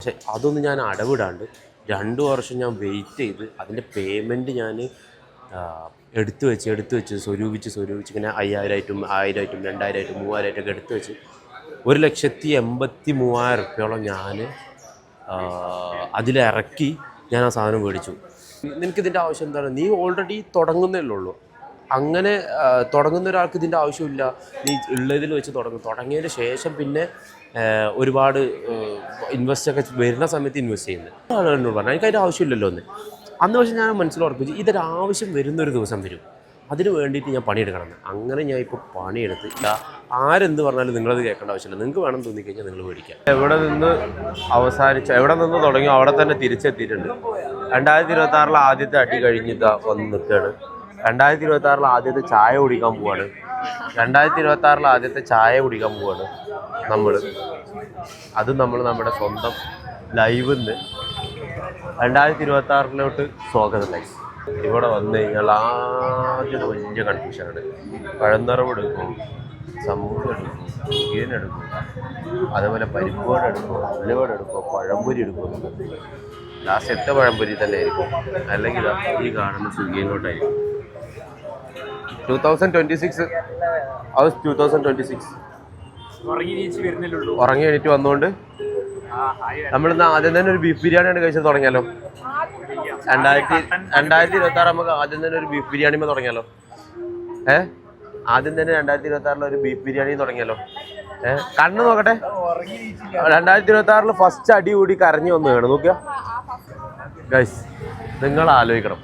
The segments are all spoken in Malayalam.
പക്ഷെ അതൊന്നും ഞാൻ അടവിടാണ്ട് 2 വർഷം ഞാൻ വെയിറ്റ് ചെയ്ത് അതിൻ്റെ പേയ്മെൻറ്റ് ഞാൻ എടുത്തു വെച്ച് സ്വരൂപിച്ച് ഇങ്ങനെ 5000 1000 2000 3000 ഒക്കെ എടുത്തു വെച്ച് 1,83,000 റുപ്യോളം ഞാൻ അതിലിറക്കി ഞാൻ ആ സാധനം മേടിച്ചു. നിനക്കിതിൻ്റെ ആവശ്യം എന്താണ്? നീ ഓൾറെഡി തുടങ്ങുന്നല്ലേ ഉള്ളൂ. അങ്ങനെ തുടങ്ങുന്ന ഒരാൾക്ക് ഇതിൻ്റെ ആവശ്യമില്ല. നീ ഉള്ളതിൽ വെച്ച് തുടങ്ങിയതിന് ശേഷം പിന്നെ ഒരുപാട് ഇൻവെസ്റ്റൊക്കെ വരുന്ന സമയത്ത് ഇൻവെസ്റ്റ് ചെയ്യുന്നത് അതാണ് എന്നോട് പറഞ്ഞത്. എനിക്കതിൻ്റെ ആവശ്യമില്ലല്ലോ എന്ന്. അന്ന് പക്ഷേ ഞാൻ മനസ്സിലുറപ്പിച്ചു ഇതൊരാവശ്യം വരുന്നൊരു ദിവസം വരും, അതിന് വേണ്ടിയിട്ട് ഞാൻ പണിയെടുക്കണം. അങ്ങനെ ഞാൻ ഇപ്പോൾ പണിയെടുത്ത് ആരെന്ത് പറഞ്ഞാലും നിങ്ങളത് കേൾക്കേണ്ട ആവശ്യമില്ല. നിങ്ങൾക്ക് വേണം തോന്നിക്കഴിഞ്ഞാൽ നിങ്ങൾ മേടിക്കാം. എവിടെ നിന്ന് തുടങ്ങിയോ അവിടെ തന്നെ തിരിച്ചെത്തിയിട്ടുണ്ട്. 2026 ആദ്യത്തെ അടി കഴിഞ്ഞിട്ട് വന്ന് നിൽക്കുകയാണ്. 2026 ആദ്യത്തെ ചായ കുടിക്കാൻ പോവാണ്. 2026 ആദ്യത്തെ ചായ കുടിക്കാൻ പോവാണ് നമ്മൾ നമ്മുടെ സ്വന്തം ലൈവിൽ നിന്ന് 2026 സ്വാഗതം ലൈഫ്. ഇവിടെ വന്നു കഴിഞ്ഞാൽ ആദ്യം വലിയ കൺഫ്യൂഷനാണ്. പഴനിറവ് എടുക്കും, സമൂസ എടുക്കും, ചിക്കൻ എടുക്കും, അതേപോലെ പരിപ്പുവട എടുക്കും, ഉള്ളിവട എടുക്കും, പഴംപൊരി എടുക്കും. ലാസ്റ്റ് എത്ത പഴംപൊരി തന്നെ ആയിരിക്കും, അല്ലെങ്കിൽ ഈ കാണുന്ന സുഖിയങ്ങോട്ടായിരിക്കും. 2026 ഉറങ്ങി എണീറ്റ് വന്നുകൊണ്ട് നമ്മളിന്ന് ആദ്യം തന്നെ ഒരു ബീഫ് ബിരിയാണിയാണ് കഴിച്ചത്. തുടങ്ങിയാലോ? 2026 നമുക്ക് ആദ്യം തന്നെ ഒരു ബീഫ് ബിരിയാണി തുടങ്ങിയാലോ? ആദ്യം തന്നെ 2026 ഒരു ബീഫ് ബിരിയാണി തുടങ്ങിയാലോ? കണ്ണ് നോക്കട്ടെ. 2026 ഫസ്റ്റ് അടി കൂടി കരഞ്ഞു വന്നു വേണം നോക്കുക ഗൈസ്. നിങ്ങൾ ആലോചിക്കണം,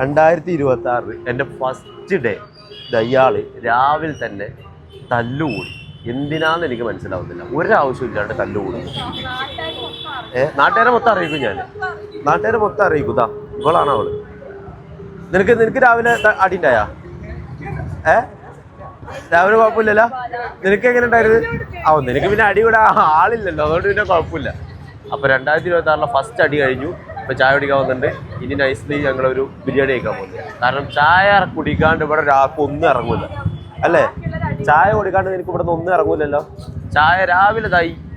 2026 എൻ്റെ ഫസ്റ്റ് ഡേ ഇയാൾ രാവിലെ തന്നെ തല്ലുകൂടി. എന്തിനാന്ന് എനിക്ക് മനസ്സിലാവുന്നില്ല. ഒരാവശ്യമില്ലാണ്ട് തല്ലുകൂടി. നാട്ടുകാരെ മൊത്തം അറിയിക്കും ഞാൻ. നാട്ടുകാരെ മൊത്തം അറിയിക്കും. ഇവളാണ് അവള്. നിനക്ക് രാവിലെ അടി ഉണ്ടായാ? രാവിലെ കുഴപ്പമില്ലല്ലോ? നിനക്ക് എങ്ങനെ ഉണ്ടായിരുന്നു? നിനക്ക് പിന്നെ അടി ഇവിടെ ആളില്ലല്ലോ, അതുകൊണ്ട് പിന്നെ കുഴപ്പമില്ല. അപ്പൊ 2026 ഫസ്റ്റ് അടി കഴിഞ്ഞു. ഇപ്പൊ ചായ കുടിക്കാൻ വന്നിട്ടുണ്ട്. ഇനി നൈസ്ലി ഞങ്ങളൊരു ബിരിയാണി കഴിക്കാൻ പോകുന്നത്. കാരണം ചായ കുടിക്കാണ്ട് ഇവിടെ ഒരാൾക്ക് ഒന്നും ഇറങ്ങൂല അല്ലേ? ചായ കുടിക്കാണ്ട് നിനക്ക് ഇവിടെ നിന്ന് ഒന്നും ഇറങ്ങൂലല്ലോ. ചായ രാവിലെ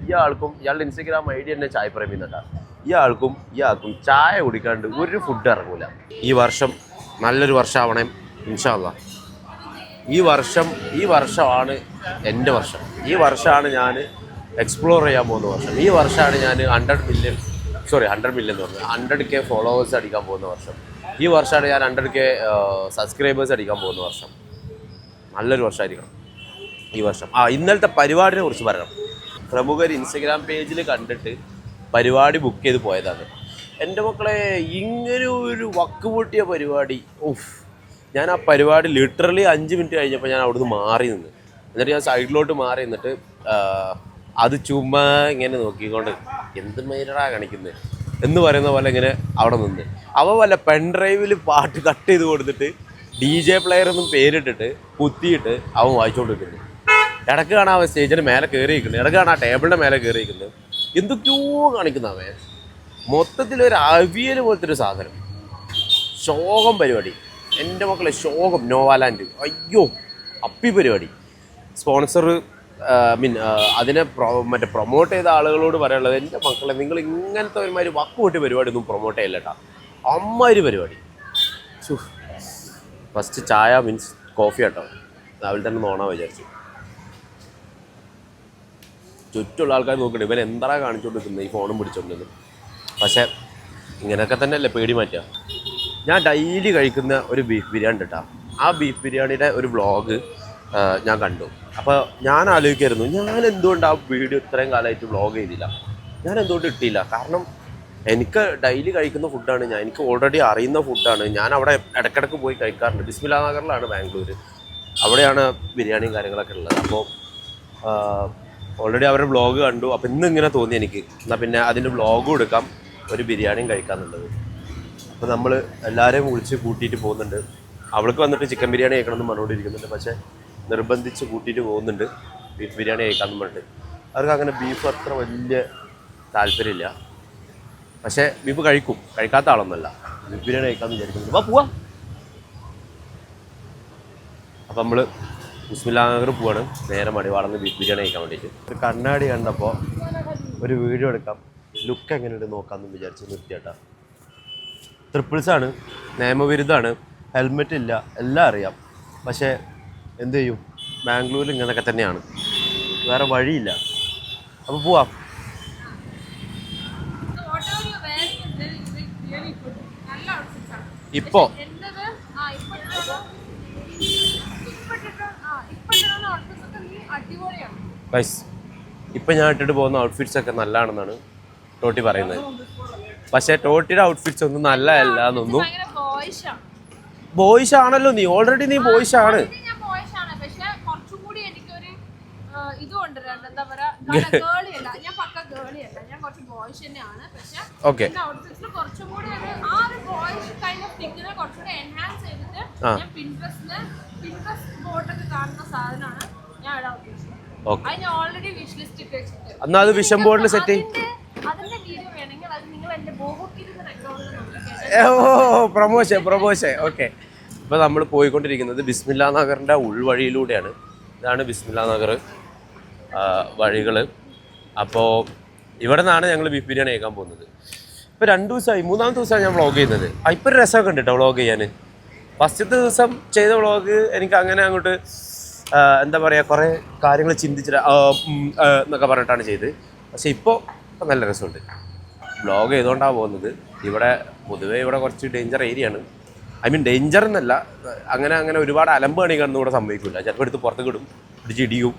ഇയാൾക്കും, ഇയാളുടെ ഇൻസ്റ്റഗ്രാം ഐഡി തന്നെ ചായ പ്രേമി എന്നല്ല, ഇയാൾക്കും ചായ കുടിക്കാണ്ട് ഒരു ഫുഡ് ഇറങ്ങൂല. ഈ വർഷം നല്ലൊരു വർഷമാവണേ ഇൻഷാ അല്ലാഹ്. ഈ വർഷമാണ് എൻ്റെ വർഷം. ഈ വർഷമാണ് ഞാൻ എക്സ്പ്ലോർ ചെയ്യാൻ പോകുന്ന വർഷം. ഈ വർഷമാണ് ഞാൻ 100 മില്യൺ എന്ന് പറഞ്ഞു 100K ഫോളോവേഴ്സ് അടിക്കാൻ പോകുന്ന വർഷം. ഈ വർഷമാണ് ഞാൻ 100K സബ്സ്ക്രൈബേഴ്സ് അടിക്കാൻ പോകുന്ന വർഷം. നല്ലൊരു വർഷമായിരിക്കണം ഈ വർഷം. ഇന്നലത്തെ പരിപാടിനെ കുറിച്ച് പറയണം. പ്രമുഖർ ഇൻസ്റ്റഗ്രാം പേജിൽ കണ്ടിട്ട് പരിപാടി ബുക്ക് ചെയ്ത് പോയതാണ്. എൻ്റെ മക്കളെ, ഇങ്ങനെ ഒരു വക്ക് പൊട്ടിയ പരിപാടി. ഞാൻ ആ പരിപാടി ലിറ്ററലി 5 മിനിറ്റ് കഴിഞ്ഞപ്പോൾ ഞാൻ അവിടുന്ന് മാറി നിന്ന്. എന്നിട്ട് ഞാൻ സൈഡിലോട്ട് മാറി നിന്നിട്ട് അത് ചുമ്മാ ഇങ്ങനെ നോക്കിക്കൊണ്ട് എന്ത് മൈനറാ കാണിക്കുന്നത് എന്ന് പറയുന്ന പോലെ ഇങ്ങനെ അവിടെ നിന്ന് വല്ല പെൻഡ്രൈവിൽ പാട്ട് കട്ട് ചെയ്ത് കൊടുത്തിട്ട് DJ പ്ലെയർ ഒന്നും പേരിട്ടിട്ട് കുത്തിയിട്ട് അവൻ വായിച്ചുകൊണ്ടിരിക്കുന്നു. ഇടയ്ക്ക് കാണാൻ സ്റ്റേജിന് മേലെ കയറിയിരിക്കുന്നത്, ഇടയ്ക്ക് കാണാൻ ടേബിളിൻ്റെ മേലെ കയറിയിരിക്കുന്നത്, എന്തൊക്കെയോ കാണിക്കുന്ന അവൻ. മൊത്തത്തിലൊരു അവിയൽ പോലത്തെ ഒരു സാധനം. ശോകം പരിപാടി. എൻ്റെ മക്കളെ, ശോകം. നോവാലാൻഡ് അയ്യോ അപ്പി പരിപാടി. സ്പോൺസർ അതിനെ പ്രൊമോട്ട് ചെയ്ത ആളുകളോട് പറയാനുള്ളത്, എൻ്റെ മക്കളെ, നിങ്ങൾ ഇങ്ങനത്തെ ഒരുമാതിരി വക്ക് പൊട്ടി പരിപാടി ഒന്നും പ്രൊമോട്ട് ചെയ്യില്ല കേട്ടോ. അമ്മാതിരി പരിപാടി. ഫസ്റ്റ് ചായ മീൻസ് കോഫി കേട്ടോ. രാവിലെ തന്നെ നോണാൻ വിചാരിച്ചു. ചുറ്റുള്ള ആൾക്കാർ നോക്കട്ടെ, ഇവൻ എന്താ കാണിച്ചുകൊണ്ടിരിക്കുന്നത് ഈ ഫോണും പിടിച്ചോണ്ടിരുന്നത്. പക്ഷേ ഇങ്ങനെയൊക്കെ തന്നെയല്ലേ പേടി മാറ്റുക. ഞാൻ ഡെയിലി കഴിക്കുന്ന ഒരു ബീഫ് ബിരിയാണി കേട്ടോ. ആ ബീഫ് ബിരിയാണിയുടെ ഒരു വ്ളോഗ് ഞാൻ കണ്ടു. അപ്പോൾ ഞാൻ ആലോചിക്കായിരുന്നു, ഞാൻ എന്തുകൊണ്ട് ആ വീഡിയോ ഇത്രയും കാലമായിട്ട് വ്ളോഗ് ചെയ്തില്ല, ഞാൻ എന്തുകൊണ്ട് ഇട്ടില്ല. കാരണം എനിക്ക് ഡെയിലി കഴിക്കുന്ന ഫുഡാണ്, എനിക്ക് ഓൾറെഡി അറിയുന്ന ഫുഡാണ്. ഞാൻ അവിടെ ഇടയ്ക്കിടയ്ക്ക് പോയി കഴിക്കാറുണ്ട്. ബിസ്മില്ലാ നഗറിലാണ് ബാംഗ്ലൂർ. അവിടെയാണ് ബിരിയാണിയും കാര്യങ്ങളൊക്കെ ഉള്ളത്. അപ്പോൾ ഓൾറെഡി അവരുടെ വ്ളോഗ് കണ്ടു. അപ്പോൾ ഇന്നിങ്ങനെ തോന്നി എനിക്ക്, എന്നാൽ പിന്നെ അതിൻ്റെ വ്ളോഗും എടുക്കാം, ഒരു ബിരിയാണിയും കഴിക്കാമെന്നുള്ളത്. അപ്പോൾ നമ്മൾ എല്ലാവരെയും വിളിച്ച് കൂട്ടിയിട്ട് പോകുന്നുണ്ട്. അവൾക്ക് വന്നിട്ട് ചിക്കൻ ബിരിയാണി കഴിക്കണമെന്ന് പറഞ്ഞുകൊണ്ടിരിക്കുന്നുണ്ട്. പക്ഷേ നിർബന്ധിച്ച് കൂട്ടിയിട്ട് പോകുന്നുണ്ട് ബീഫ് ബിരിയാണി കഴിക്കാമെന്ന് പറഞ്ഞിട്ട്. അവർക്ക് അങ്ങനെ ബീഫ് അത്ര വലിയ താല്പര്യമില്ല. പക്ഷേ ബീഫ് കഴിക്കാത്ത ആളൊന്നുമല്ല. ബീഫ് ബിരിയാണി കഴിക്കാമെന്ന് വിചാരിക്കുന്നുണ്ട്. പോവാ. അപ്പം നമ്മൾ ബിസ്മില്ലാ നഗർ പോവാണ്. നേരെ മടിവാളന്ന് ബീഫ് ബിരിയാണി കഴിക്കാൻ വേണ്ടിയിട്ട്. ഒരു കണ്ണാടി കണ്ടപ്പോൾ ഒരു വീഡിയോ എടുക്കാം, ലുക്ക് എങ്ങനെയുണ്ട് നോക്കാമെന്ന് വിചാരിച്ച് നിർത്തിയേട്ടാ. ട്രിപ്പിൾസാണ്, നിയമവിരുദ്ധമാണ്, ഹെൽമെറ്റ് ഇല്ല, എല്ലാം അറിയാം. പക്ഷേ എന്ത് ചെയ്യും, ബാംഗ്ലൂരിൽ ഇങ്ങനെയൊക്കെ തന്നെയാണ്, വേറെ വഴിയില്ല. അപ്പോൾ പോവാം. ഇപ്പോ ഇപ്പം ഞാൻ ഇട്ടിട്ട് പോകുന്ന ഔട്ട്ഫിറ്റ്സ് ഒക്കെ നല്ലതാണെന്നാണ് ടോട്ടി പറയുന്നത്. പക്ഷേ ടോട്ടിയുടെ ഔട്ട്ഫിറ്റ്സ് ഒന്നും നല്ലതല്ല എന്നൊന്നും. ബോയ്സ് ആണല്ലോ നീ, ഓൾറെഡി നീ ബോയ്സ് ആണ്. ഓക്കെ, എന്നാ അത് വിഷൻ ബോർഡിൽ സെറ്റ് ചെയ്യും. പ്രൊമോഷൻ. ഓക്കെ, ഇപ്പൊ നമ്മൾ പോയിക്കൊണ്ടിരിക്കുന്നത് ബിസ്മില്ലാ നഗറിന്റെ ഉൾവഴിയിലൂടെയാണ്. ഇതാണ് ബിസ്മില്ലാ നഗർ വഴികൾ. അപ്പോൾ ഇവിടെ നിന്നാണ് ഞങ്ങൾ ബീഫ് ബിരിയാണി കഴിക്കാൻ പോകുന്നത്. ഇപ്പോൾ 2 ദിവസമായി, 3-ാമത്തെ ദിവസമാണ് ഞാൻ വ്ളോഗ് ചെയ്യുന്നത്. ഇപ്പോൾ ഒരു രസമൊക്കെ ഉണ്ട് കേട്ടോ വ്ളോഗ് ചെയ്യാൻ. ഫസ്റ്റത്തെ ദിവസം ചെയ്ത വ്ളോഗ് എനിക്ക് അങ്ങനെ അങ്ങോട്ട് എന്താ പറയുക, കുറേ കാര്യങ്ങൾ ചിന്തിച്ചിട്ട് എന്നൊക്കെ പറഞ്ഞിട്ടാണ് ചെയ്തത്. പക്ഷേ ഇപ്പോൾ നല്ല രസമുണ്ട്. വ്ളോഗ് ചെയ്തുകൊണ്ടാണ് പോകുന്നത്. ഇവിടെ പൊതുവേ ഇവിടെ കുറച്ച് ഡേഞ്ചർ ഏരിയ ആണ്. ഐ മീൻ ഡേഞ്ചർ എന്നല്ല, അങ്ങനെ ഒരുപാട് അലമ്പ് കാണിക്കാനൊന്നും ഇവിടെ സംഭവിക്കില്ല. ചിലപ്പോൾ എടുത്ത് പുറത്തേക്ക് ഇടും, പിടിച്ച് ഇടിയും,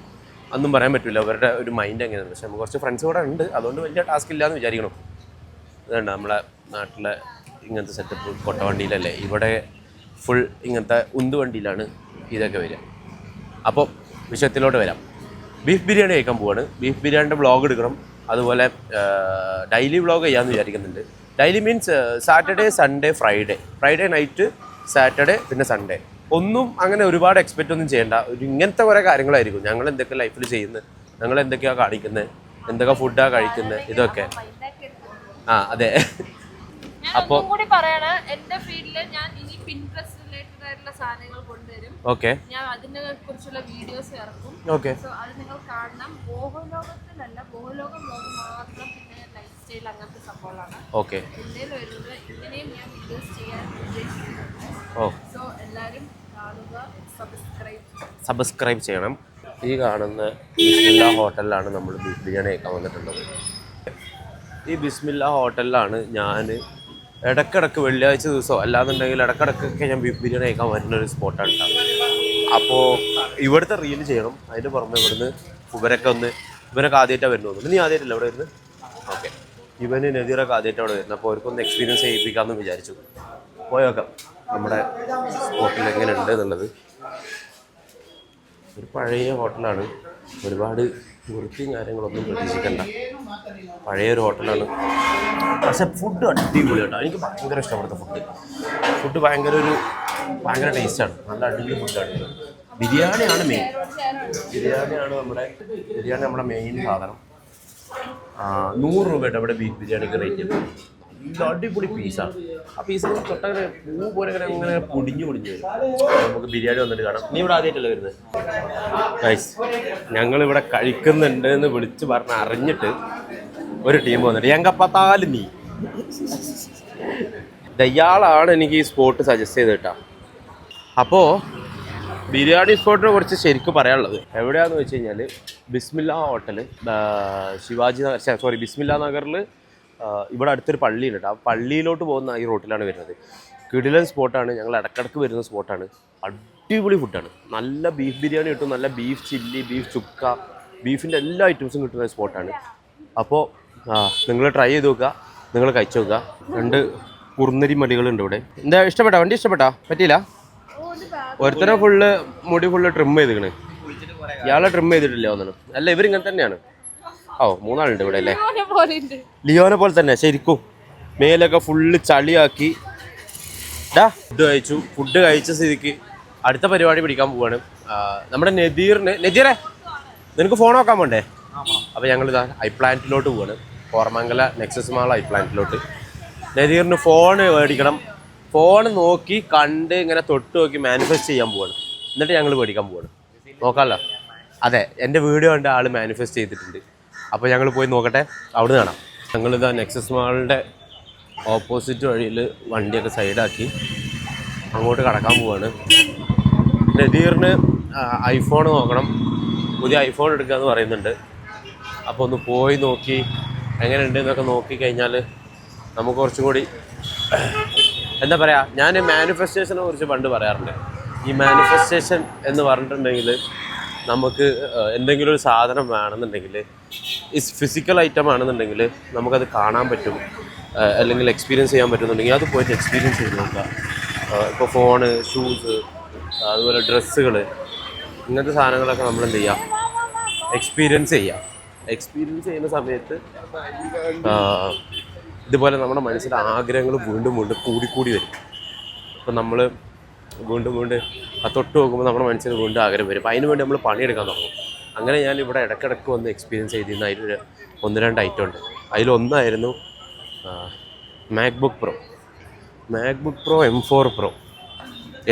ഒന്നും പറയാൻ പറ്റില്ല അവരുടെ ഒരു മൈൻഡ് എങ്ങനെയാണ്. പക്ഷെ നമുക്ക് കുറച്ച് ഫ്രണ്ട്സ് കൂടെ ഉണ്ട്, അതുകൊണ്ട് വലിയ ടാസ്ക് ഇല്ലയെന്ന് വിചാരിക്കണം. ഇതുണ്ട് നമ്മളെ നാട്ടിലെ ഇങ്ങനത്തെ സെറ്റപ്പ് കൊട്ടവണ്ടിയിലല്ലേ, ഇവിടെ ഫുൾ ഇങ്ങനത്തെ ഉന്തുവണ്ടിയിലാണ് ഇതൊക്കെ വരിക. അപ്പോൾ വിഷയത്തിലോട്ട് വരാം. ബീഫ് ബിരിയാണി കഴിക്കാൻ പോവാണ്. ബീഫ് ബിരിയാണിൻ്റെ വ്ളോഗ് എടുക്കണം. അതുപോലെ ഡെയിലി വ്ളോഗ് ചെയ്യാമെന്ന് വിചാരിക്കുന്നുണ്ട്. Daily means Saturday, Sunday, Friday night, Saturday, പിന്നെ സൺഡേ. ഒന്നും അങ്ങനെ ഒരുപാട് എക്സ്പെക്റ്റ് ഒന്നും ചെയ്യേണ്ട. ഇങ്ങനത്തെ കുറേ കാര്യങ്ങളായിരിക്കും. ഞങ്ങൾ എന്തൊക്കെ ലൈഫിൽ ചെയ്യുന്നത്, ഞങ്ങൾ എന്തൊക്കെയാണ് കാണിക്കുന്നത്, എന്തൊക്കെ ഫുഡാണ് കഴിക്കുന്നത്, ഇതൊക്കെ. അതെ. അപ്പോൾ ഓക്കെ, ഞാൻ അതിനെ കുറിച്ചുള്ള വീഡിയോസ് ഇറക്കും. ഓക്കെ, സോ അത് നിങ്ങൾ കാണണം. ബോഹലോകത്തിലല്ല, ബോഹലോകം വ്ലോഗ് മാത്രം, പിന്നെ ലൈഫ് സ്റ്റൈൽ അങ്ങനത്തെ സംഭവങ്ങളാണ്. ഓക്കെ, ഇന്ത്യയിൽ വരുന്നത് ഇങ്ങനെയും ഞാൻ വീഡിയോസ് ചെയ്യാൻ ഉദ്ദേശിക്കുന്നുണ്ട്. സോ എല്ലാവരും കാണുക, സബ്സ്ക്രൈബ് ചെയ്യണം. ഈ കാണുന്ന ബിസ്മില്ലാ ഹോട്ടലിലാണ് നമ്മൾ ബീഫ് ബിരിയാണി കഴിക്കാൻ വന്നിട്ടുള്ളത്. ഈ ബിസ്മില്ലാ ഹോട്ടലിലാണ് ഞാൻ ഇടക്കിടക്ക് വെള്ളിയാഴ്ച ദിവസമോ അല്ലാന്നുണ്ടെങ്കിൽ ഇടക്കിടക്കൊക്കെ ഞാൻ ബീഫ് ബിരിയാണി കഴിക്കാൻ വരുന്നൊരു സ്പോട്ടാണ് ഉണ്ടാകുന്നത്. അപ്പോൾ ഇവിടുത്തെ റീൽ ചെയ്യണം. അതിൻ്റെ പുറമെ ഇവിടുന്ന് ഇവരൊക്കെ ആദ്യമായിട്ടാണ് വരുന്നത്. നീ ആദ്യമായിട്ടല്ല ഇവിടെ വരുന്നത്? ഓക്കെ, ഇവന് നദീറൊക്കെ ആദ്യമായിട്ട് അവിടെ വരുന്നത്. അപ്പോൾ അവർക്കൊന്ന് എക്സ്പീരിയൻസ് ചെയ്യിപ്പിക്കാമെന്ന് വിചാരിച്ചു. പോയേക്കാം നമ്മുടെ സ്പോട്ടിൽ എങ്ങനെയുണ്ട് എന്നുള്ളത്. ഒരു പഴയ ഹോട്ടലാണ്, ഒരുപാട് വൃത്തിയും കാര്യങ്ങളൊന്നും പ്രതീക്ഷിക്കണ്ട. പഴയൊരു ഹോട്ടലാണ്, പക്ഷെ ഫുഡ് അടിപൊളി കേട്ടോ. എനിക്ക് ഭയങ്കര ഇഷ്ടപ്പെടുന്ന ഫുഡ് ഭയങ്കര ടേസ്റ്റാണ്. നല്ല അടിപൊളി ഫുഡാണ്. ബിരിയാണിയാണ് നമ്മുടെ മെയിൻ സാധനം. 100 രൂപ കേട്ടോ ഇവിടെ ബീഫ് ബിരിയാണിക്ക് റേറ്റ്. നല്ല അടിപൊളി പീസാണ്. ആ പീസ് തൊട്ടങ്ങനെ പൂ പോലെ അങ്ങനെ പൊടിഞ്ഞു വരും. നമുക്ക് ബിരിയാണി വന്നിട്ട് കാണാം. നീ ഇവിടെ ആദ്യമായിട്ടല്ലേ വരുന്നത്? ഗൈസ്, ഞങ്ങളിവിടെ കഴിക്കുന്നുണ്ട് എന്ന് വിളിച്ച് പറഞ്ഞ് അറിഞ്ഞിട്ട് ഒരു ടീം വന്നിട്ട് എങ്കപ്പത്താലും നീ ഇയാളാണ് എനിക്ക് ഈ സ്പോട്ട് സജസ്റ്റ് ചെയ്ത് കേട്ടോ. അപ്പോൾ ബിരിയാണി സ്പോട്ടിനെ കുറിച്ച് ശരിക്കും പറയാനുള്ളത് എവിടെയാണെന്ന് വെച്ച് കഴിഞ്ഞാൽ ബിസ്മില്ലാ ഹോട്ടൽ, ബിസ്മില്ലാ നഗറിൽ ഇവിടെ അടുത്തൊരു പള്ളിയുണ്ട് കേട്ടോ. ആ പള്ളിയിലോട്ട് പോകുന്ന ഈ റോട്ടിലാണ് വരുന്നത്. കിടിലൻ സ്പോട്ടാണ്. ഞങ്ങൾ ഇടക്കിടക്ക് വരുന്ന സ്പോട്ടാണ്. അടിപൊളി ഫുഡാണ്. നല്ല ബീഫ് ബിരിയാണി കിട്ടും, നല്ല ബീഫ് ചില്ലി, ബീഫ് ചുക്ക, ബീഫിൻ്റെ എല്ലാ ഐറ്റംസും കിട്ടുന്ന സ്പോട്ടാണ്. അപ്പോൾ നിങ്ങൾ ട്രൈ ചെയ്ത് നോക്കുക, നിങ്ങൾ കഴിച്ചു നോക്കുക. 2 കുറുന്നരി മടികളുണ്ട് ഇവിടെ. എന്താ ഇഷ്ടപ്പെട്ടാ? വണ്ടി ഇഷ്ടപ്പെട്ടാ? പറ്റിയില്ല? ഒരുത്തനെ മുടി ഫുള്ള് ട്രിം ചെയ്തിക്കണ്. ഇയാളെ ട്രിം ചെയ്തിട്ടില്ല ഒന്നും. അല്ല, ഇവരിങ്ങനെ തന്നെയാണ്. 3 ആളുണ്ട് ഇവിടെ അല്ലേ? ലിയോനെ പോലെ തന്നെ ശരിക്കും. മേലൊക്കെ ഫുള്ള് ചളിയാക്കി. ഫുഡ് കഴിച്ച സ്ഥിതിക്ക് അടുത്ത പരിപാടി പിടിക്കാൻ പോവാണ്. നമ്മുടെ നദീറെ നിനക്ക് ഫോൺ നോക്കാൻ പോണ്ടേ? അപ്പോൾ ഞങ്ങളിതാ ഐപ്ലാന്റിലോട്ട് പോവാണ്. കോർമംഗല നെക്സസ് മാൾ ഐപ്ലാന്റിലോട്ട്. നദീറിന് ഫോൺ മേടിക്കണം. ഫോൺ നോക്കി കണ്ട് ഇങ്ങനെ തൊട്ട് നോക്കി മാനിഫെസ്റ്റ് ചെയ്യാൻ പോവാണ്. എന്നിട്ട് ഞങ്ങൾ മേടിക്കാൻ പോവാണ്. നോക്കാമല്ലോ. അതെ, എൻ്റെ വീഡിയോ കണ്ട ആൾ മാനിഫെസ്റ്റ് ചെയ്തിട്ടുണ്ട്. അപ്പോൾ ഞങ്ങൾ പോയി നോക്കട്ടെ, അവിടുന്ന് കാണാം. ഞങ്ങളിതാ നെക്സസ് മാളിൻ്റെ ഓപ്പോസിറ്റ് വഴിയിൽ വണ്ടിയൊക്കെ സൈഡാക്കി അങ്ങോട്ട് കടക്കാൻ പോവാണ്. നദീറിന് ഐഫോൺ നോക്കണം, പുതിയ ഐഫോൺ എടുക്കുക എന്ന് പറയുന്നുണ്ട്. അപ്പോൾ ഒന്ന് പോയി നോക്കി എങ്ങനെയുണ്ട് എന്നൊക്കെ നോക്കിക്കഴിഞ്ഞാൽ നമുക്ക് കുറച്ചും കൂടി എന്താ പറയുക, ഞാൻ മാനിഫെസ്റ്റേഷനെ കുറിച്ച് പണ്ട് പറയാറുണ്ട്. ഈ മാനിഫെസ്റ്റേഷൻ എന്ന് പറഞ്ഞിട്ടുണ്ടെങ്കിൽ നമുക്ക് എന്തെങ്കിലും ഒരു സാധനം വേണമെന്നുണ്ടെങ്കിൽ ഈ ഫിസിക്കൽ ഐറ്റം ആണെന്നുണ്ടെങ്കിൽ നമുക്കത് കാണാൻ പറ്റും, അല്ലെങ്കിൽ എക്സ്പീരിയൻസ് ചെയ്യാൻ പറ്റുന്നുണ്ടെങ്കിൽ അത് പോയിട്ട് എക്സ്പീരിയൻസ് ചെയ്ത് നോക്കുക. ഇപ്പോൾ ഫോണ്, ഷൂസ്, അതുപോലെ ഡ്രസ്സുകൾ, ഇങ്ങനത്തെ സാധനങ്ങളൊക്കെ നമ്മൾ എന്ത് ചെയ്യുക, എക്സ്പീരിയൻസ് ചെയ്യുന്ന സമയത്ത് ഇതുപോലെ നമ്മുടെ മനസ്സിൽ ആഗ്രഹങ്ങൾ വീണ്ടും വീണ്ടും കൂടിക്കൂടി വരും. അപ്പോൾ നമ്മൾ വീണ്ടും തൊട്ട് നോക്കുമ്പോൾ നമ്മുടെ മനസ്സിൽ വീണ്ടും ആഗ്രഹം വരും. അപ്പോൾ അതിന് വേണ്ടി നമ്മൾ പണിയെടുക്കാൻ തുടങ്ങും. അങ്ങനെ ഞാൻ ഇവിടെ ഇടയ്ക്കിടയ്ക്ക് വന്ന് എക്സ്പീരിയൻസ് ചെയ്തിരുന്ന അതിൽ 1-2 ഐറ്റം ഉണ്ട്. അതിലൊന്നായിരുന്നു മാക്ബുക്ക് പ്രോ M4 Pro.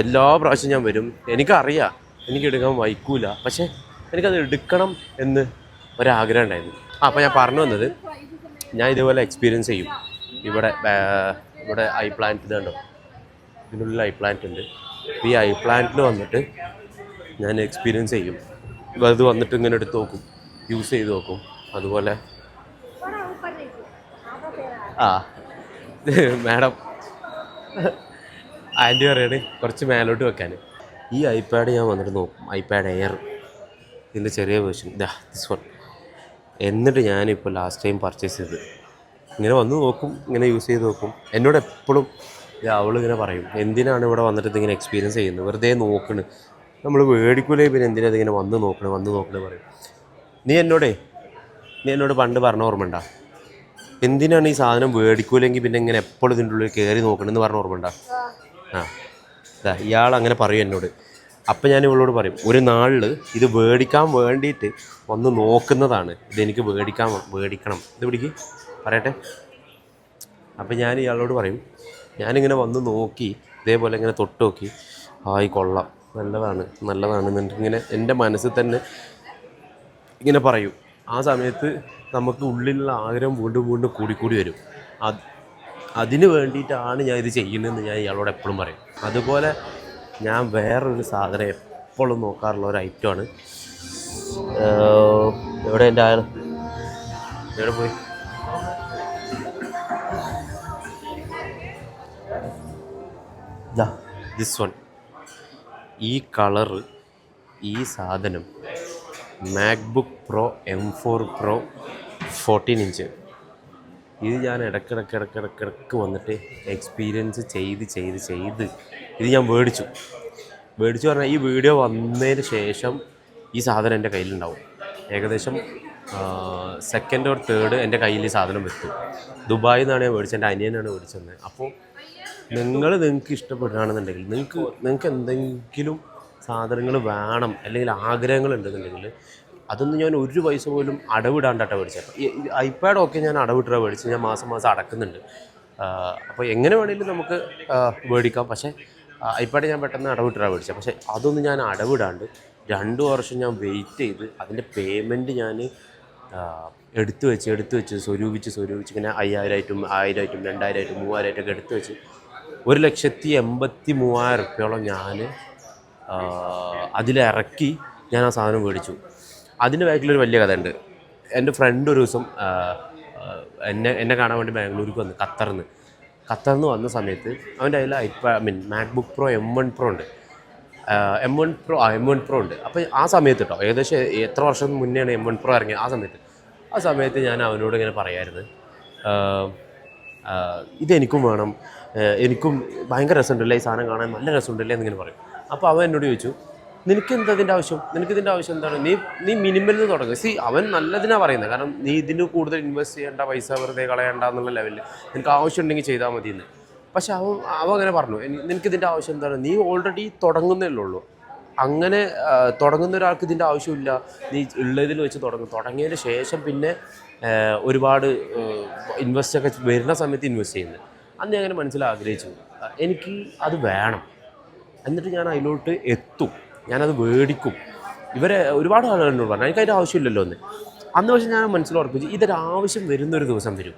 എല്ലാ പ്രാവശ്യം ഞാൻ വരും, എനിക്കറിയാം എനിക്കെടുക്കാൻ വൈക്കൂല, പക്ഷേ എനിക്കത് എടുക്കണം എന്ന് ഒരാഗ്രഹം ഉണ്ടായിരുന്നു. അപ്പോൾ ഞാൻ പറഞ്ഞു വന്നത്, ഞാൻ ഇതുപോലെ എക്സ്പീരിയൻസ് ചെയ്യും. ഇവിടെ ഐ പ്ലാന്റ് ഇതുണ്ടോ, ഇതിനുള്ളിൽ ഐ പ്ലാന്റ് ഉണ്ട്. അപ്പോൾ ഈ ഐ പ്ലാന്റിൽ വന്നിട്ട് ഞാൻ എക്സ്പീരിയൻസ് ചെയ്യും. അത് വന്നിട്ട് ഇങ്ങനെ എടുത്ത് നോക്കും, യൂസ് ചെയ്ത് നോക്കും. അതുപോലെ മാഡം ആൻറ്റി പറയാണ് കുറച്ച് മേലോട്ട് വെക്കാൻ. ഈ ഐപാഡ് ഞാൻ വന്നിട്ട് നോക്കും, ഐപാഡ് എയർ, ഇതിൻ്റെ ചെറിയ വേർഷൻ ദിസ് വൺ. എന്നിട്ട് ഞാനിപ്പോൾ ലാസ്റ്റ് ടൈം പർച്ചേസ് ചെയ്ത് ഇങ്ങനെ വന്ന് നോക്കും, ഇങ്ങനെ യൂസ് ചെയ്ത് നോക്കും. എന്നോട് എപ്പോഴും അവളിങ്ങനെ പറയും, എന്തിനാണ് ഇവിടെ വന്നിട്ട് ഇതിങ്ങനെ എക്സ്പീരിയൻസ് ചെയ്യുന്നത്, വെറുതെ നോക്കണ്, നമ്മൾ മേടിക്കൂലേ, പിന്നെ എന്തിനാ ഇതിങ്ങനെ വന്ന് നോക്കണേ പറയും. നീ എന്നോട് പണ്ട് പറഞ്ഞ ഓർമ്മ, എന്തിനാണ് ഈ സാധനം മേടിക്കൂലെങ്കിൽ പിന്നെ ഇങ്ങനെ എപ്പോഴും ഇതിൻ്റെ ഉള്ളിൽ കയറി നോക്കണമെന്ന് പറഞ്ഞ ഓർമ്മ. ഇയാൾ അങ്ങനെ പറയും എന്നോട്. അപ്പം ഞാൻ ഇവളോട് പറയും, ഒരു നാളിൽ ഇത് മേടിക്കാൻ വേണ്ടിയിട്ട് വന്ന് നോക്കുന്നതാണ്, ഇതെനിക്ക് മേടിക്കണം, ഇത് പിടിക്ക് പറയട്ടെ. അപ്പം ഞാൻ ഇയാളോട് പറയും, ഞാനിങ്ങനെ വന്ന് നോക്കി ഇതേപോലെ ഇങ്ങനെ തൊട്ട് നോക്കി, ഈ കൊള്ളാം, നല്ലതാണ് എന്നിങ്ങനെ എൻ്റെ മനസ്സിൽ തന്നെ ഇങ്ങനെ പറയും. ആ സമയത്ത് നമുക്ക് ഉള്ളിലുള്ള ആഗ്രഹം വീണ്ടും കൂടി വരും. അതിന് വേണ്ടിയിട്ടാണ് ഞാൻ ഇത് ചെയ്യുന്നതെന്ന് ഞാൻ ഇയാളോട് എപ്പോഴും പറയും. അതുപോലെ ഞാൻ വേറൊരു സാധനം എപ്പോഴും നോക്കാറുള്ള ഒരു ഐറ്റമാണ്. എവിടെ എൻ്റെ ആൾ എവിടെ പോയി? This one. ഈ കളറ്, ഈ സാധനം MacBook pro M4 Pro 14 inch. ഇത് ഞാൻ ഇടയ്ക്കിടയ്ക്ക് വന്നിട്ട് എക്സ്പീരിയൻസ് ചെയ്ത് ഇത് ഞാൻ മേടിച്ചു പറഞ്ഞാൽ ഈ വീഡിയോ വന്നതിന് ശേഷം ഈ സാധനം എൻ്റെ കയ്യിലുണ്ടാവും. ഏകദേശം 2nd or 3rd എൻ്റെ കയ്യിൽ ഈ സാധനം വെക്കും. ദുബായിൽ നിന്നാണ് ഞാൻ മേടിച്ചത്, എൻ്റെ അനിയനാണ് മേടിച്ചത്. അപ്പോൾ നിങ്ങൾക്ക് ഇഷ്ടപ്പെടുകയാണെന്നുണ്ടെങ്കിൽ, നിങ്ങൾക്ക് എന്തെങ്കിലും സാധനങ്ങൾ വേണം അല്ലെങ്കിൽ ആഗ്രഹങ്ങൾ ഉണ്ടെന്നുണ്ടെങ്കിൽ, അതൊന്നും ഞാൻ ഒരു പൈസ പോലും അടവിടാണ്ടാട്ടോ മേടിച്ചത്. ഈ ഐപാഡൊക്കെ ഞാൻ അടവിട്ടാണ് മേടിച്ച്, ഞാൻ മാസം അടക്കുന്നുണ്ട്. അപ്പോൾ എങ്ങനെ വേണമെങ്കിലും നമുക്ക് മേടിക്കാം. പക്ഷേ ഐപാഡ് ഞാൻ പെട്ടെന്ന് അടവിട്ടാണ് മേടിച്ചത്. പക്ഷേ അതൊന്നും ഞാൻ അടവിടാണ്ട് 2 വർഷം ഞാൻ വെയിറ്റ് ചെയ്ത് അതിൻ്റെ പേയ്മെൻറ്റ് ഞാൻ എടുത്തു വെച്ച് സ്വരൂപിച്ച് ഇങ്ങനെ 5000-ആയിട്ടും 1000-ആയിട്ടും 2000-ആയിട്ടും 3000-ആയിട്ടൊക്കെ എടുത്തു വെച്ച് 1,83,000 റുപ്യോളം ഞാൻ അതിലിറക്കി ഞാൻ ആ സാധനം മേടിച്ചു. അതിൻ്റെ ബാക്കിലൊരു വലിയ കഥയുണ്ട്. എൻ്റെ ഫ്രണ്ട് ഒരു ദിവസം എന്നെ കാണാൻ വേണ്ടി ബാംഗ്ലൂർക്ക് വന്നു, ഖത്തറിന്ന് വന്ന സമയത്ത് അവൻ്റെ കയ്യിൽ മാക്ബുക്ക് പ്രോ M1 Pro ഉണ്ട്. M1 Pro ഉണ്ട്. അപ്പോൾ ആ സമയത്ത് കേട്ടോ, ഏകദേശം എത്ര വർഷം മുന്നെയാണ് M1 Pro ഇറങ്ങിയത്, ആ സമയത്ത് ഞാൻ അവനോട് ഇങ്ങനെ പറയായിരുന്നു, ഇതെനിക്കും വേണം, എനിക്കും ഭയങ്കര രസമുണ്ടല്ലേ, ഈ സാധനം കാണാൻ നല്ല രസമുണ്ടല്ലേ എന്നിങ്ങനെ പറയും. അപ്പോൾ അവൻ എന്നോട് ചോദിച്ചു, നിനക്കെന്താ ഇതിൻ്റെ ആവശ്യം എന്താണ്, നീ മിനിമലിൽ നിന്ന് തുടങ്ങുക. അവൻ നല്ലതിനാണ് പറയുന്നത്, കാരണം നീ ഇതിന് കൂടുതൽ ഇൻവെസ്റ്റ് ചെയ്യേണ്ട, പൈസ വെറുതെ കളയണ്ട എന്നുള്ള ലെവലിൽ നിനക്ക് ആവശ്യമുണ്ടെങ്കിൽ ചെയ്താൽ മതി എന്ന്. പക്ഷെ അവൻ അങ്ങനെ പറഞ്ഞു, നിനക്കിതിൻ്റെ ആവശ്യം എന്താണ്, നീ ഓൾറെഡി തുടങ്ങുന്നതല്ലേ ഉള്ളൂ, അങ്ങനെ തുടങ്ങുന്ന ഒരാൾക്ക് ഇതിൻ്റെ ആവശ്യമില്ല, നീ ഉള്ളതിൽ വെച്ച് തുടങ്ങിയതിന് ശേഷം പിന്നെ ഒരുപാട് ഇൻവെസ്റ്റൊക്കെ വരുന്ന സമയത്ത് ഇൻവെസ്റ്റ് ചെയ്യുന്നത്. അന്ന് അങ്ങനെ മനസ്സിലാഗ്രഹിച്ചു, എനിക്ക് അത് വേണം. എന്നിട്ട് ഞാൻ അതിലോട്ട് എത്തും, ഞാനത് മേടിക്കും. ഒരുപാട് ആളുകൾ എന്നോട് പറഞ്ഞു, എനിക്കതിൻ്റെ ആവശ്യമില്ലല്ലോ എന്ന്. അന്ന് പക്ഷേ ഞാൻ മനസ്സിലുറപ്പിച്ചു ഇതൊരാവശ്യം വരുന്നൊരു ദിവസം വരും,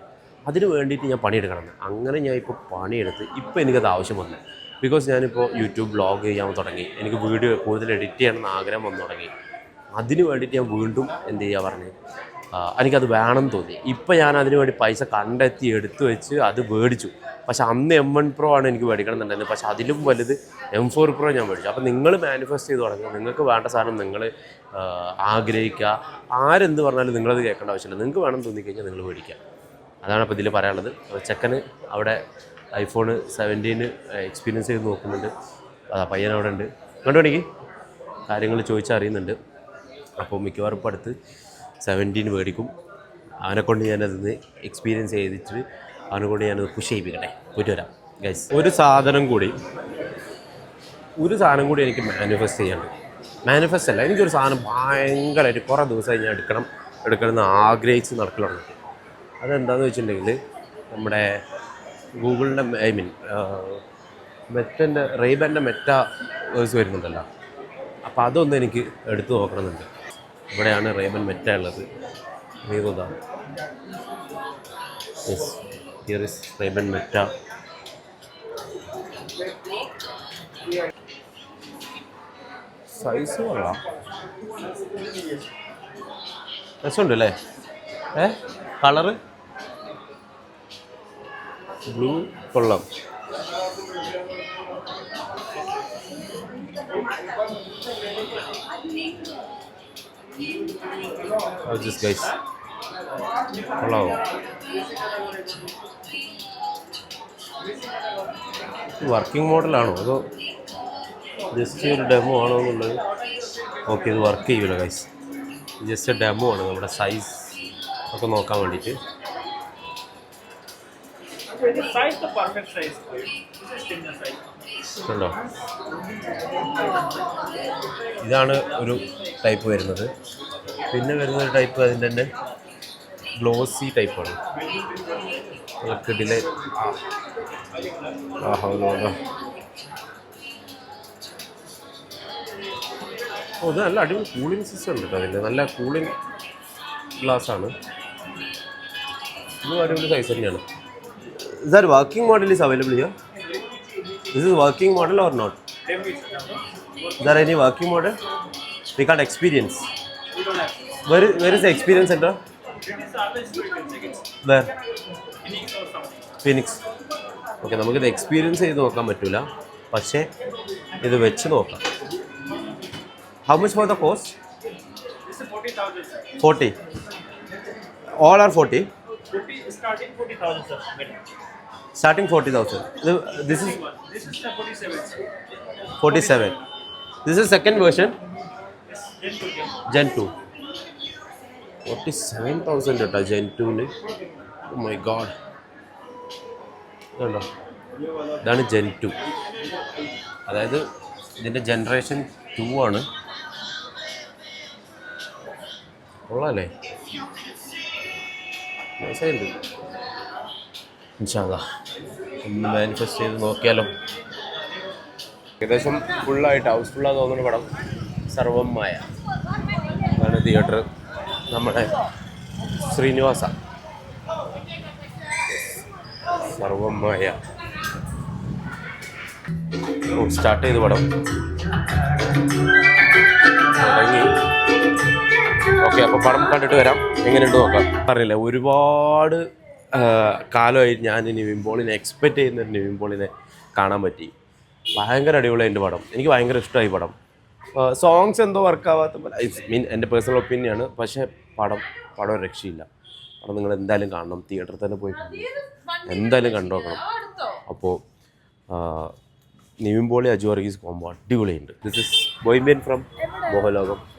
അതിന് വേണ്ടിയിട്ട് ഞാൻ പണിയെടുക്കണം. അങ്ങനെ ഞാൻ ഇപ്പോൾ പണിയെടുത്ത് ഇപ്പോൾ എനിക്കത് ആവശ്യം വന്നു. ബിക്കോസ് ഞാനിപ്പോൾ യൂട്യൂബ് വ്ളോഗ് ചെയ്യാൻ തുടങ്ങി, എനിക്ക് വീഡിയോ കൂടുതൽ എഡിറ്റ് ചെയ്യണമെന്ന് ആഗ്രഹം വന്നു തുടങ്ങി. അതിന് വേണ്ടിയിട്ട് ഞാൻ വീണ്ടും എന്ത് ചെയ്യുക പറഞ്ഞ് എനിക്കത് വേണമെന്ന് തോന്നി. ഇപ്പം ഞാൻ അതിന് വേണ്ടി പൈസ കണ്ടെത്തി എടുത്തു വെച്ച് അത് മേടിച്ചു. പക്ഷേ അന്ന് M1 Pro ആണ് എനിക്ക് മേടിക്കണം എന്നുണ്ടായിരുന്നത്. പക്ഷേ അതിലും വലുത് M4 Pro ഞാൻ മേടിച്ചു. അപ്പോൾ നിങ്ങൾ മാനിഫെസ്റ്റ് ചെയ്ത് തുടങ്ങുക, നിങ്ങൾക്ക് വേണ്ട സാധനം നിങ്ങൾ ആഗ്രഹിക്കുക. ആരെന്ത് പറഞ്ഞാലും നിങ്ങളത് കേൾക്കേണ്ട ആവശ്യമില്ല. നിങ്ങൾക്ക് വേണം തോന്നിക്കഴിഞ്ഞാൽ നിങ്ങൾ മേടിക്കുക. അതാണ് അപ്പോൾ ഇതിൽ പറയാനുള്ളത്. ചെക്കന് അവിടെ iPhone 17 എക്സ്പീരിയൻസ് ചെയ്ത് നോക്കുന്നുണ്ട്. പയ്യൻ അവിടെ ഉണ്ട്, കണ്ടുപിടിക്ക് കാര്യങ്ങൾ ചോദിച്ചറിയുന്നുണ്ട്. അപ്പോൾ മിക്കവാറും ഇപ്പോൾ അടുത്ത് 17 മേടിക്കും. അവനെക്കൊണ്ട് ഞാനതിന് എക്സ്പീരിയൻസ് ചെയ്തിട്ട് അവനെക്കൊണ്ട് ഞാനത് പുഷ് ചെയ്യിപ്പിക്കട്ടെ. പോയിട്ട് വരാം ഗൈസ്. ഒരു സാധനം കൂടി എനിക്ക് മാനിഫെസ്റ്റ് ചെയ്യാനുണ്ട്. മാനിഫെസ്റ്റ് അല്ല, എനിക്കൊരു സാധനം ഭയങ്കരമായിട്ട് കുറേ ദിവസമായി ഞാൻ എടുക്കണമെന്ന് ആഗ്രഹിച്ച് നടക്കലുണ്ട്. അതെന്താണെന്ന് വെച്ചിട്ടുണ്ടെങ്കിൽ നമ്മുടെ ഗൂഗിളിൻ്റെ മെറ്റൻ്റെ റെയ്ബൻ്റെ മെറ്റാവേഴ്സ് വരുന്നുണ്ടല്ലോ, അപ്പോൾ അതൊന്നും എനിക്ക് എടുത്തു നോക്കണമെന്നുണ്ട്. ഇവിടെയാണ് റെയ്ബൻ മെറ്റ ഉള്ളത്. ഇതാണ് yes, here is Ray Ban Meta. Size കൊള്ളാം, രസമുണ്ട് അല്ലേ? കളറ് ബ്ലൂ കൊള്ളാം. ഗൈസ് കൊള്ളാവോ? വർക്കിംഗ് മോഡലാണോ അതോ ജസ്റ്റ് ഒരു ഡെമോ ആണോ എന്നുള്ളത്? ഓക്കെ, ഇത് വർക്ക് ചെയ്യൂല ഗൈസ്, ജസ്റ്റ് ഡെമോ ആണ്. നമ്മുടെ സൈസ് ഒക്കെ നോക്കാൻ വേണ്ടിയിട്ട്. കണ്ടോ, ഇതാണ് ഒരു ടൈപ്പ് വരുന്നത്. പിന്നെ വരുന്നൊരു ടൈപ്പ് അതിൻ്റെ തന്നെ ഗ്ലോസി ടൈപ്പാണ്. കിടിലെ ഇത് നല്ല അടിപൊളി കൂളിംഗ് സിസ്റ്റം ഉണ്ട് കേട്ടോ. അതിൻ്റെ നല്ല കൂളിംഗ് ഗ്ലാസ്സാണ്. ഇതും അടിപൊളി സൈസ് തന്നെയാണ്. Is that working model is available here? This is working model or not? Is there any working model? We can't experience. Where is the experience center? Where? Phoenix. Okay, നമുക്കിത് എക്സ്പീരിയൻസ് ചെയ്ത് നോക്കാൻ പറ്റില്ല, പക്ഷേ ഇത് വെച്ച് നോക്കാം. How much for the cost? 40. All are 40? Starting 40,000, sir. Starting 40,000. This is 47. 47. This is second version. Gen 2. 47,000 കേട്ടോ Gen 2. Oh my god. കണ്ടോ, ഇതാണ് Gen 2. അതായത് ഇതിൻ്റെ ജനറേഷൻ 2 ആണ്. കൊള്ളാല്ലേ? മനസ്സിലായില്ലേ? ഇൻഷാ അല്ലാഹ് ഒന്ന് മാനിഫെസ്റ്റ് ചെയ്ത് നോക്കിയാലോ. ഏകദേശം ഫുള്ളായിട്ട് ഹൗസ്ഫുള്ളാന്ന് തോന്നുന്ന പടം സർവമായ അതാണ് തിയേറ്റർ. നമ്മുടെ ശ്രീനിവാസ സർവമായ സ്റ്റാർട്ട് ചെയ്ത് പടം തുടങ്ങി. ഓക്കെ, അപ്പോൾ പടം കണ്ടിട്ട് വരാം, എങ്ങനെയുണ്ട് നോക്കാം. പറഞ്ഞില്ല, ഒരുപാട് കാലമായി ഞാൻ നിവിൻ പോളിനെ എക്സ്പെക്റ്റ് ചെയ്യുന്ന നിവിൻ പോളിനെ കാണാൻ പറ്റി. ഭയങ്കര അടിപൊളിയായി എൻ്റെ പടം, എനിക്ക് ഭയങ്കര ഇഷ്ടമായി പടം. സോങ്സ് എന്തോ വർക്കാവാത്ത പോലെ, എൻ്റെ പേഴ്സണൽ ഒപ്പീനിയനാണ്. പക്ഷേ പടം ഒരു രക്ഷയില്ല. പടം നിങ്ങൾ എന്തായാലും കാണണം, തിയേറ്ററിൽ തന്നെ പോയി എന്തായാലും കണ്ടുനോക്കണം. അപ്പോൾ നിവിൻ പോളി അജു വർഗീസ് കോംബോ അടിപൊളിയുണ്ട്. This is boymen from മോഹലോകം.